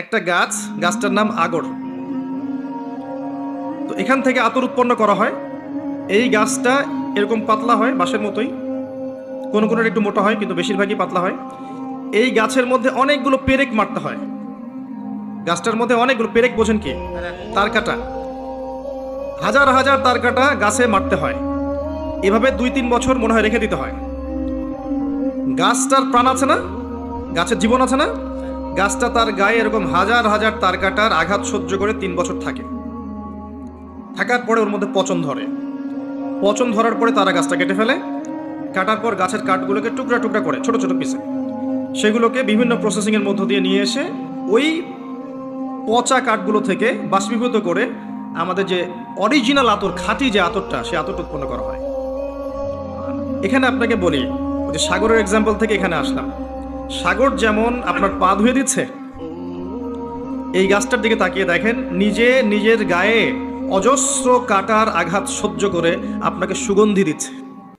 একটা গাছ, গাছটার নাম আগর। তো এখান থেকে আতর উৎপন্ন করা হয়। এই গাছটা এরকম পাতলা হয় বাঁশের মতোই, কোনো কোনো একটু মোটা হয়, কিন্তু বেশিরভাগই পাতলা হয়। এই গাছের মধ্যে অনেকগুলো পেরেক মারতে হয়। গাছটার মধ্যে অনেকগুলো পেরেক, বোঝেন কি? তার কাটা, হাজার হাজার তার কাটা গাছে মারতে হয়। এভাবে 2-3 বছর মনে হয় রেখে দিতে হয়। গাছটার প্রাণ আছে না, গাছের জীবন আছে না, গাছটা তার গায়ে এরকম হাজার হাজার তার কাটার আঘাত সহ্য করে 3 বছর থাকে। থাকার পরে ওর মধ্যে পচন ধরে। পচন ধরার পরে তারা গাছটা কেটে ফেলে। কাটার পর গাছের কাঠগুলোকে টুকরা টুকরা করে, ছোট ছোট পিসে, সেগুলোকে বিভিন্ন প্রসেসিংয়ের মধ্য দিয়ে নিয়ে এসে ওই পচা কাঠগুলো থেকে বাষ্পীভূত করে আমাদের যে অরিজিনাল আতর, খাঁটি যে আতরটা, সে আতরটা উৎপন্ন করা হয়। এখানে আপনাকে বলি, ওই যে সাগরের এক্সাম্পল থেকে এখানে আসলাম। সাগর যেমন আপনার পা ধুয়ে দিচ্ছে, এই গাছটার দিকে তাকিয়ে দেখেন, নিজের গায়ে অজস্র কাটার আঘাত সহ্য করে আপনাকে সুগন্ধি দিচ্ছে।